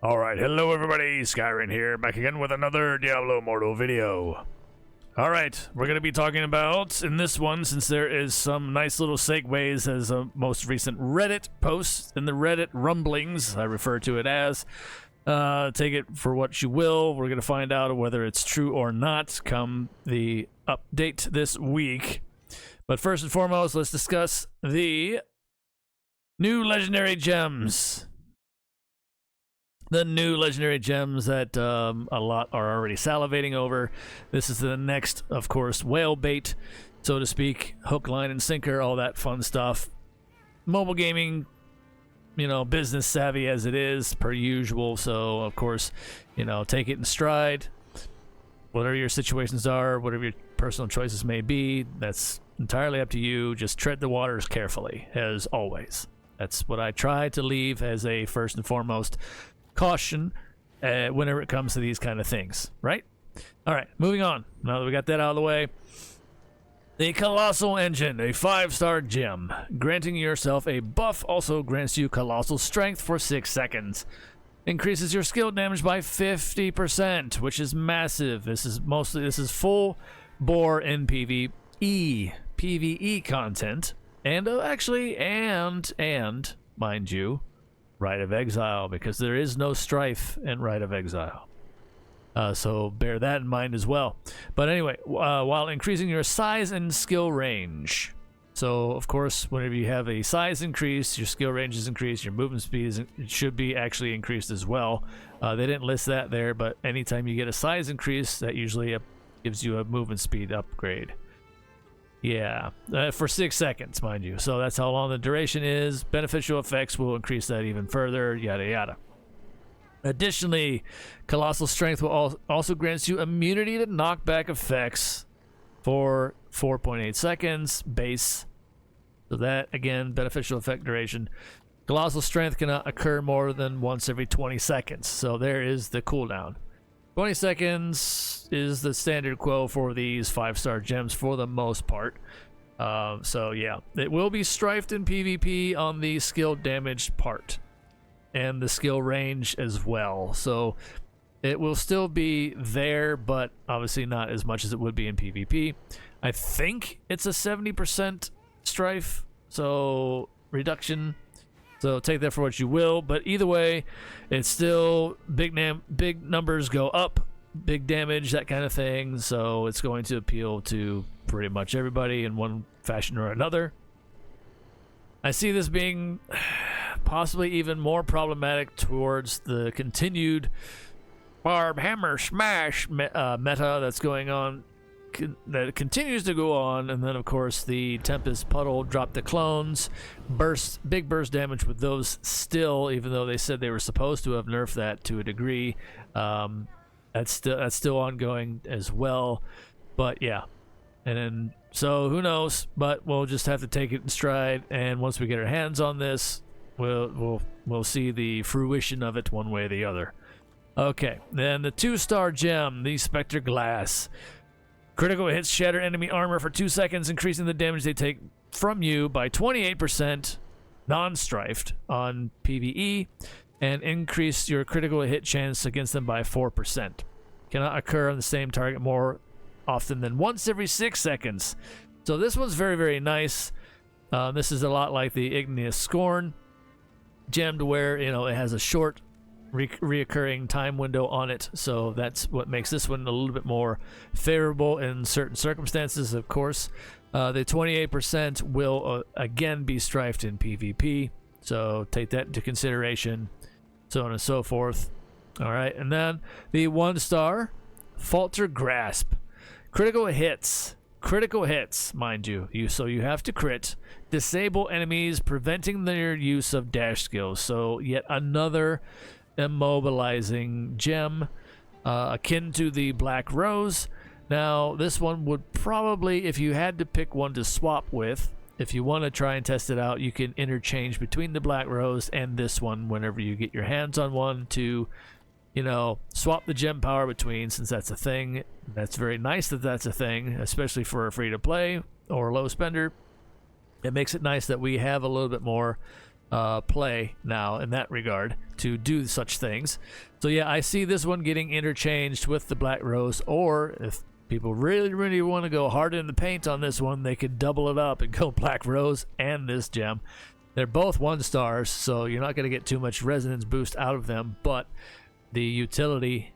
Alright, hello everybody, Skyrim here, back again with another Diablo Immortal video. Alright, we're going to be talking about, in this one, since there is some nice little segues as a most recent Reddit post, in the Reddit rumblings, I refer to it as. Take it for what you will. We're going to find out whether it's true or not come the update this week. But first and foremost, let's discuss the new legendary gems. The new legendary gems that a lot are already salivating over. This is the next, of course, whale bait, so to speak. Hook, line, and sinker, all that fun stuff. Mobile gaming, you know, business savvy as it is, per usual. So, of course, you know, take it in stride. Whatever your situations are, whatever your personal choices may be, that's entirely up to you. Just tread the waters carefully, as always. That's what I try to leave as a first and foremost caution whenever it comes to these kind of things, right? All right, moving on. Now that we got that out of the way, the Colossal engine, a 5-star gem, granting yourself a buff, also grants you Colossal strength for 6 seconds. Increases your skill damage by 50%, which is massive. This is full bore in PvE content, and and mind you, Rite of Exile, because there is no strife in Rite of Exile. So bear that in mind as well. But anyway, while increasing your size and skill range. So, of course, whenever you have a size increase, your skill range is increased, your movement speed should be actually increased as well. They didn't list that there, but anytime you get a size increase, that usually gives you a movement speed upgrade. Yeah, for 6 seconds, mind you. So that's how long the duration is. Beneficial effects will increase that even further, yada yada. Additionally, Colossal Strength will also grants you immunity to knockback effects for 4.8 seconds base. So that, again, beneficial effect duration. Colossal Strength cannot occur more than once every 20 seconds. So there is the cooldown. 20 seconds is the standard quo for these 5-star gems for the most part. So yeah, it will be strifed in PvP on the skill damage part and the skill range as well. So it will still be there, but obviously not as much as it would be in PvP. I think it's a 70% strife, so reduction. So take that for what you will, but either way, it's still big numbers go up, big damage, that kind of thing. So it's going to appeal to pretty much everybody in one fashion or another. I see this being possibly even more problematic towards the continued barb, hammer, smash meta that's going on, that continues to go on. And then, of course, the Tempest Puddle, drop the clones, big burst damage with those still, even though they said they were supposed to have nerfed that to a degree. That's still ongoing as well. But yeah, and then, so who knows, but we'll just have to take it in stride, and once we get our hands on this, we'll see the fruition of it one way or the other. Okay, then the 2-star gem, the Specter Glass. Critical hits shatter enemy armor for 2 seconds, increasing the damage they take from you by 28%, non-strifed on PvE, and increase your critical hit chance against them by 4%. Cannot occur on the same target more often than once every 6 seconds. So this one's very, very nice. This is a lot like the Igneous Scorn gem, to where, you know, it has a short reoccurring time window on it, so that's what makes this one a little bit more favorable in certain circumstances. Of course, the 28% will again be strifed in PvP, so take that into consideration, so on and so forth. All right, and then the 1-star Faltergrasp, critical hits, mind you, so you have to crit, disable enemies, preventing their use of dash skills. So yet another immobilizing gem, akin to the Black Rose. Now this one would probably, if you had to pick one to swap with, if you want to try and test it out, you can interchange between the Black Rose and this one whenever you get your hands on one, to, you know, swap the gem power between, since that's a thing. That's very nice that that's a thing, especially for a free to play or low spender. It makes it nice that we have a little bit more play now in that regard to do such things. So yeah, I see this one getting interchanged with the Black Rose, or if people really want to go hard in the paint on this one, they could double it up and go Black Rose and this gem. They're both 1 stars, so you're not going to get too much resonance boost out of them, but the utility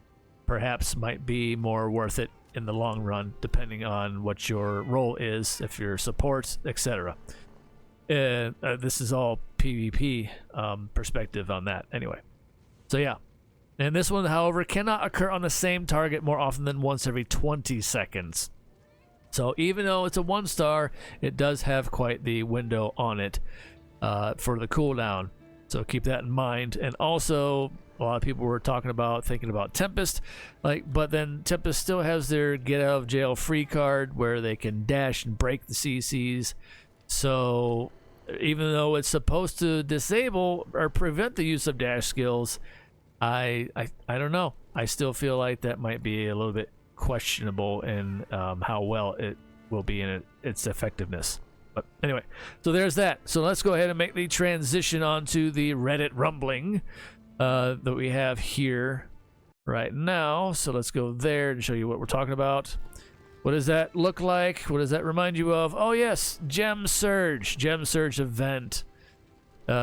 perhaps might be more worth it in the long run, depending on what your role is, if you're support, etc. This is all PvP perspective on that anyway. So yeah. And this one, however, cannot occur on the same target more often than once every 20 seconds. So even though it's a 1 star, it does have quite the window on it for the cooldown. So keep that in mind. And also, a lot of people were thinking about Tempest, but then Tempest still has their get out of jail free card where they can dash and break the CCs. So even though it's supposed to disable or prevent the use of dash skills, I don't know. I still feel like that might be a little bit questionable in how well it will be in its effectiveness. But anyway, so there's that. So let's go ahead and make the transition onto the Reddit rumbling that we have here right now. So let's go there and show you what we're talking about. What does that look like? What does that remind you of? Oh yes, Gem Surge event.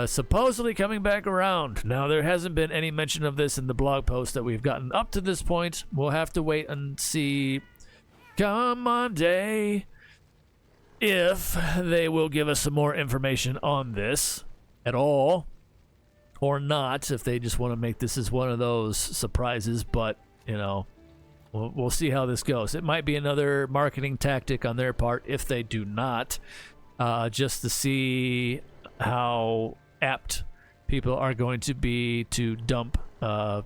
Supposedly coming back around. Now, there hasn't been any mention of this in the blog post that we've gotten up to this point. We'll have to wait and see come Monday if they will give us some more information on this at all, or not, if they just want to make this as one of those surprises. But, you know, we'll see how this goes. It might be another marketing tactic on their part if they do not, just to see how apt people are going to be to dump the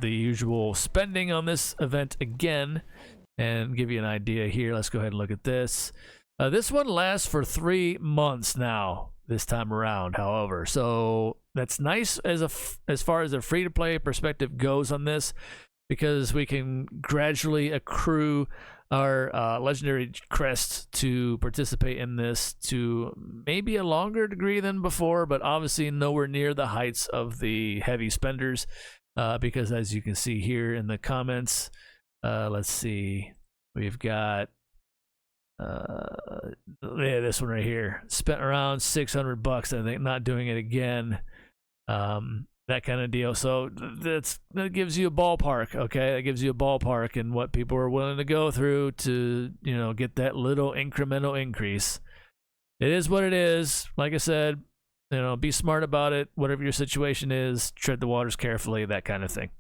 usual spending on this event again. And give you an idea here, let's go ahead and look at this. This one lasts for 3 months now this time around, however, so that's nice as far as a free-to-play perspective goes on this, because we can gradually accrue our legendary crests to participate in this to maybe a longer degree than before, but obviously nowhere near the heights of the heavy spenders, because as you can see here in the comments, let's see, we've got this one right here, spent around $600, I think, not doing it again, that kind of deal. So that gives you a ballpark, okay? That gives you a ballpark in what people are willing to go through to, get that little incremental increase. It is what it is. Like I said, be smart about it. Whatever your situation is, tread the waters carefully, that kind of thing.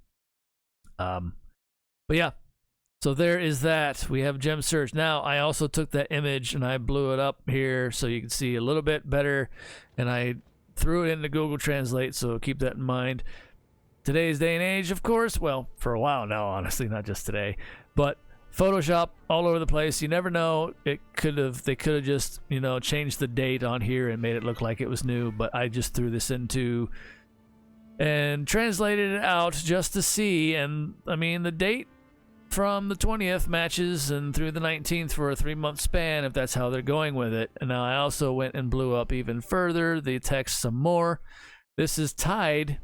But yeah, so there is that. We have Gem Surge. Now, I also took that image and I blew it up here so you can see a little bit better, and I threw it into Google Translate, so keep that in mind. Today's day and age, of course, well, for a while now, honestly, not just today, but Photoshop all over the place. You never know. They could have just, changed the date on here and made it look like it was new, but I just threw this into and translated it out just to see, and I mean, the date from the 20th matches and through the 19th for a 3-month span, if that's how they're going with it. And now I also went and blew up even further the text some more. This is tied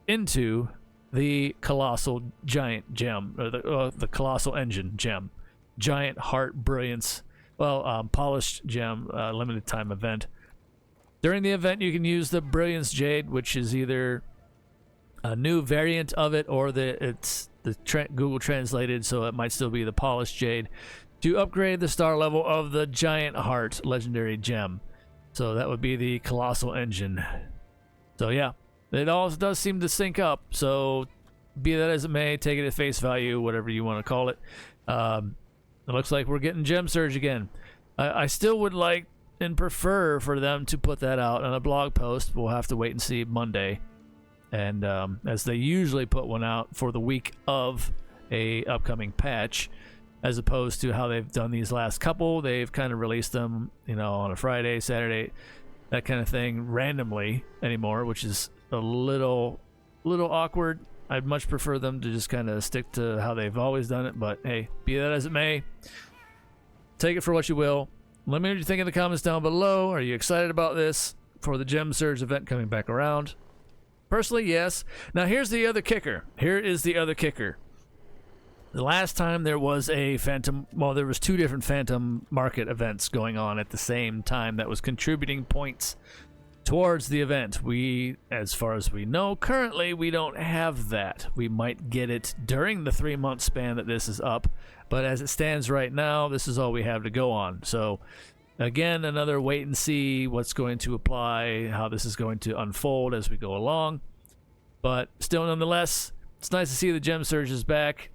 into the Colossal Giant Gem, or the Colossal Engine Gem, Giant Heart Brilliance, Polished Gem, limited time event. During the event, you can use the Brilliance Jade, which is either a new variant of it or it's Google translated, so it might still be the Polished Jade, to upgrade the star level of the Giant Heart legendary gem. So that would be the Colossal Engine. So yeah, it all does seem to sync up. So be that as it may, take it at face value, whatever you want to call it. It looks like we're getting Gem Surge again. I still would like and prefer for them to put that out on a blog post. We'll have to wait and see Monday. And as they usually put one out for the week of a upcoming patch, as opposed to how they've done these last couple. They've kind of released them, on a Friday, Saturday, that kind of thing, randomly anymore, which is a little awkward. I'd much prefer them to just kind of stick to how they've always done it. But hey, be that as it may, take it for what you will. Let me know what you think in the comments down below. Are you excited about this? for the Gem Surge event coming back around? Personally, yes. Now, here's the other kicker. Here is the other kicker. The last time there was a Phantom... Well, there was 2 different Phantom Market events going on at the same time that was contributing points towards the event. We, as far as we know, currently we don't have that. We might get it during the 3-month span that this is up, but as it stands right now, this is all we have to go on. So, again, another wait and see what's going to apply, how this is going to unfold as we go along. But still, nonetheless, it's nice to see the Gem Surge is back.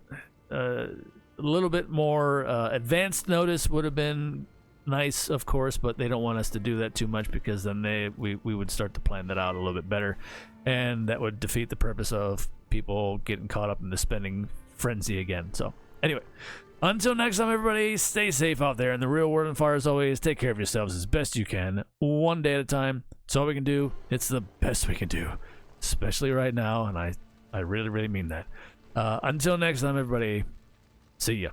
A little bit more advanced notice would have been nice, of course, but they don't want us to do that too much because then we would start to plan that out a little bit better, and that would defeat the purpose of people getting caught up in the spending frenzy again. So anyway, until next time, everybody, stay safe out there in the real world, and far as always, take care of yourselves as best you can, one day at a time. It's all we can do. It's the best we can do, especially right now, and I really mean that. Until next time, everybody, see ya.